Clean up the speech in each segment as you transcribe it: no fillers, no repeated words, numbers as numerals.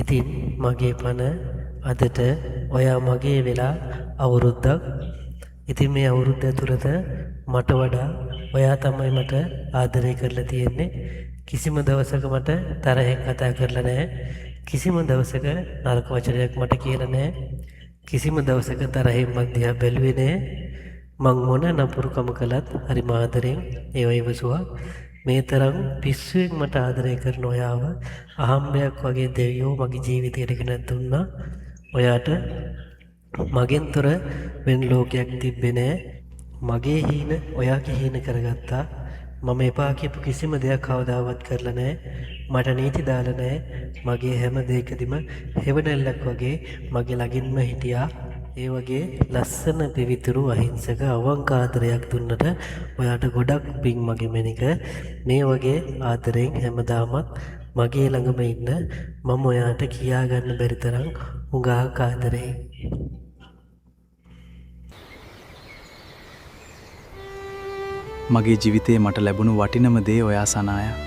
ඉතින් මගේ පණ අදට ඔයා මගේ වෙලා අවුරුද්දක්. ඉතින් මේ අවුරුද්ද ඇතුළත මට වඩා ඔයා තමයි මට ආදරය කරලා තියෙන්නේ. කිසිම දවසක මට තරහෙන් කතා කරලා නැහැ. කිසිම දවසක නරක වචනයක් මට කියලා නැහැ. කිසිම දවසක තරහෙන් මං දිහා බැලුවේ නැහැ. මං මොන නපුරුකම කළත් හරි ආදරෙන් ඒව ඉවසුවා. මේ තරම් පිස්සුවෙන් මට ආදරය කරන ඔයාව අහම්බයක් වගේ දෙවියෝ මගේ ජීවිතයට ගෙනත් දුන්නා. ඔයාට මගෙන් තොර වෙන ලෝකයක් තිබ්බේ නෑ. මගේ හීන ඔයාගේ හීන කරගත්තා. මම එපා කියපු කිසිම දෙයක් කවදාවත් කරලා නෑ. මට නීති දාලා නෑ. මගේ හැම දෙයකදීම හෙවණැල්ලක් වගේ මගේ ළඟින්ම හිටියා. ඒ වගේ ලස්සන පිවිතුරු අහිංසක අවංක ආදරයක් දුන්නට ඔයාට ගොඩක් පිං මගේ මැනික. මේ වගේ ආදරෙන් හැමදාමත් මගේ ළඟම ඉන්න මම ඔයාට කියාගන්න බැරි තරම් හුඟක් ආදරෙයි. මගේ ජීවිතේ මට ලැබුණු වටිනම දේ ඔයා සනායා.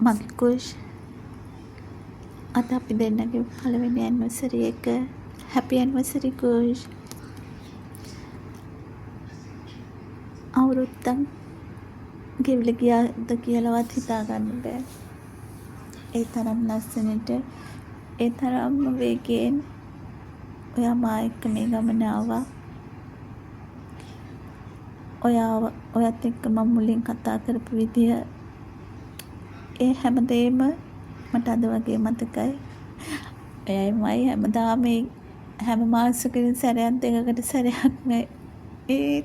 මගේ කුෂ් අද අපි දෙන්නගේ පළවෙනි ඇනිවර්සරි එක. හැපි ඇනිවර්සරි කුෂ්. අවුරුද්දක් ගෙවිලා ගියාද කියලාවත් හිතාගන්න බෑ. ඒ තරම් ලස්සනට ඒ තරම්ම වේගයෙන් ඔයා මා එක්ක මේ ගමන ආවා. ඔයත් එක්ක මම මුලින් කතා කරපු විදිය ඒ හැමදේම මට අද වගේ මතකයි. එයමයි හැමදාම හැම මාසෙකින් සැරයක් දෙකකට සැරයක් ඒ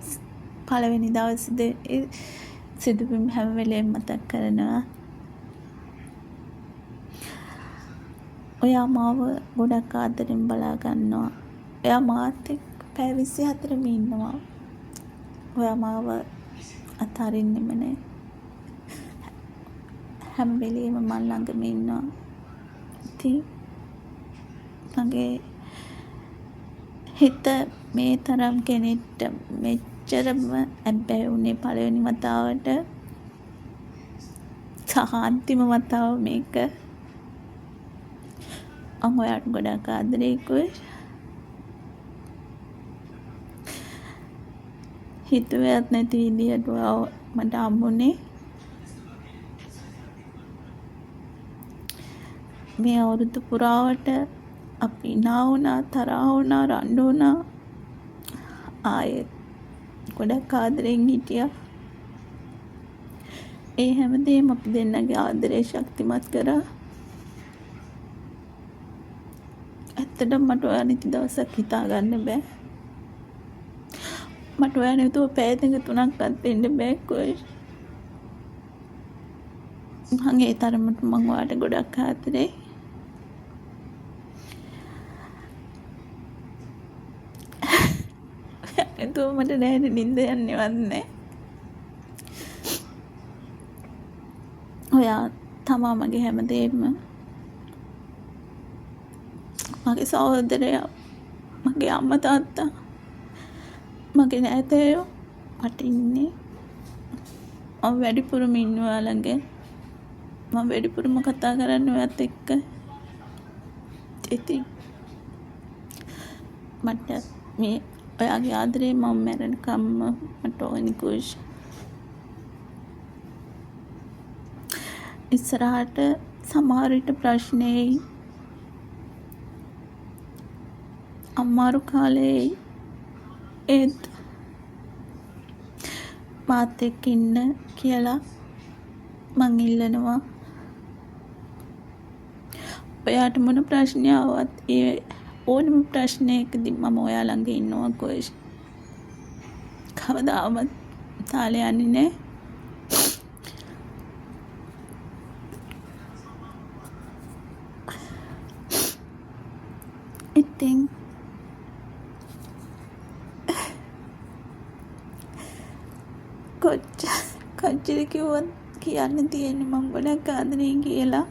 පළවෙනි දවසේ ඒ සිදුවීම් හැම වෙලේම මතක් කරනවා. ඔයා මාව ගොඩක් ආදරෙන් බලා ගන්නවා. ඔයා මාත් එක්ක පැය 24ම ඉන්නවා. ඔයා මාව අතාරින්නෙම නෑ. හැම වෙලේම මන් ළඟම ඉන්නවා. ඉතින් මගේ හිත මේ තරම් කෙනෙක්ට මෙච්චරම ඇබ්බැහි වුණේ පළවෙනි වතාවට. සහ අන්තිම වතාව මේක. මම ඔයාට ගොඩක් ආදරෙයි කුෂ්. හිතුවේත් නැති විදියට ඔයාව මට හම්බුනේ. මේ අවුරුදු පුරාවට අපි නා වුණා, තරහා වුණා, රණ්ඩු වුණා. ආයෙත් ගොඩක් ආදරෙන් හිටියා. ඒ හැමදේම අපි දෙන්නගේ ආදරේ ශක්තිමත් කරා. ඇත්තටම මට ඔයා නැති දවසක් හිතා ගන්න බෑ. මට ඔයා නැතුව පැය දෙක තුනක්වත් ඉන්න බෑ කුෂ්. මම ඒ තරමට මම ඔයාට ගොඩක් ආදරෙයි. නැතුව මට දැන් නිින්ද යන්නේවත් නෑ. ඔයා තමා මගේ හැමදේම. මගේ සහෝදරයා, මගේ අම්මා තාත්තා, මගේ නෑදෑයෝ මට ඉන්නේ. මම වැඩිපුරම ඉන්නේ ඔයා ළඟ. මම වැඩිපුරම කතා කරන්නේ ඔයත් එක්ක. ඉතින් මට මේ ඔයාගේ ආදරේ මම මැරෙනකම්ම මට ඕනි කුෂ්. ඉස්සරහට සමහර විට ප්‍රශ්නේ අමාරු කාලේ ඒත් මාත් එක්ක ඉන්න කියලා මං ඉල්ලනවා. ඔයාට මොන ප්‍රශ්නයක් ආවත් ඒ ඕනම ප්‍රශ්නයකදී මම ඔයා ළඟ ඉන්නවා කුෂ්. කවදාවත් තාලේ යන්නේ නෑ. ඉතින් කොච්චර කිව්වත් කියන්න තියෙන්නේ මම ගොඩක් ආදරෙයි කියලා.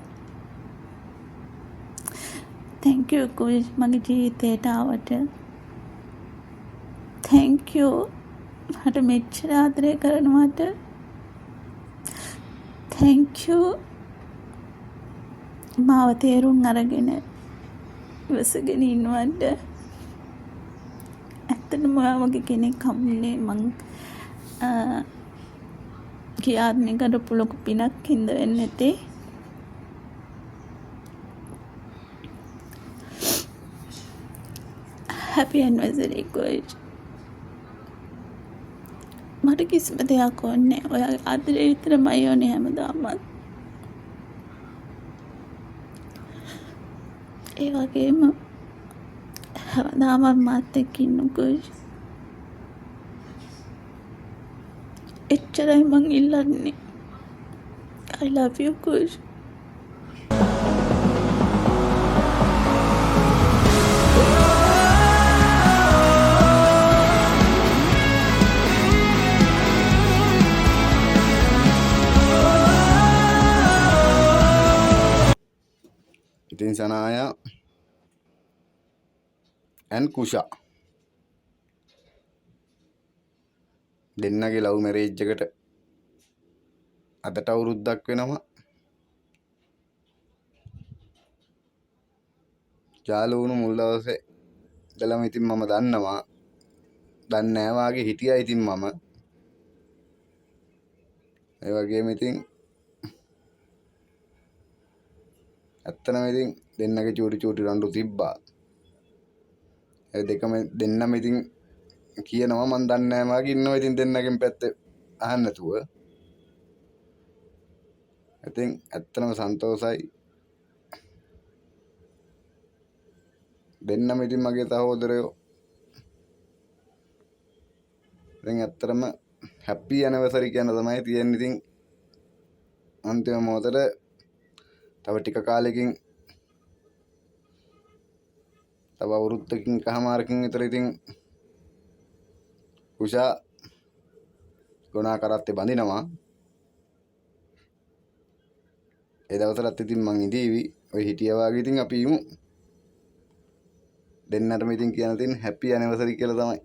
thank you කුෂ් මගේ ජීවිතේට ආවට. thank you මට මෙච්චර ආදරය කරනවට. thank you මාව තේරුම් අරගෙන ඉවසගෙන ඉන්නවට. ඇත්තටම ඔයා වගේ කෙනෙක් හම්බුනේ මං කියාත්මේ කරපු ලොකු පිනක් හින්දා වෙන්නේ නැතේ. happy anniversary කුෂ්. මට කිසිම දෙයක් ඕනේ නැහැ. ඔයාගේ ආදරේ විතරමයි ඕනේ හැමදාමත්. ඒ වගේම හැමදාම මාත් එක්ක ඉන්න කුෂ්. එච්චරයි මං ඉල්ලන්නේ. I love you කුෂ්. ඉතින් සනායා and කුෂා දෙන්නගේ ලව් මැරේජ් එකට අදට අවුරුද්දක් වෙනවා. යාළු වුණු මුල් දවසේ ඉඳලම ඉතින් මම දන්නවා. දන්නේ නැහැ වාගේ හිටියා ඉතින් මම. ඒ වගේම ඉතින් ඇත්තනම ඉතින් දෙන්නගේ චූටි රණ්ඩු තිබ්බා. ඒ දෙකම දෙන්නම ඉතින් කියනවා මන් දන්නේ නැහැ මාගේ ඉන්නවා ඉතින් දෙන්නගෙන් පැත්තේ අහන්න නැතුව. ඉතින් ඇත්තනම සන්තෝසයි. දෙන්නම ඉතින් මගේ සහෝදරයෝ. ඉතින් ඇත්තටම හැපි ඇනිවර්සරි කියන තමයි තියෙන්නේ. ඉතින් අන්තිම මොහොතේ තව ටික කාලෙකින් තව අවුරුද්දකින් කහමාරකින් විතර ඉතින් කුෂා ගුණා කරත්තේ බඳිනවා. ඒ දවසට ඉතින් මං ඉඳීවි. ඔය හිටියා වගේ ඉතින් අපි ඉමු. දෙන්නටම ඉතින් කියන තියෙන හැපි ඇනිවර්සරි කියලා තමයි.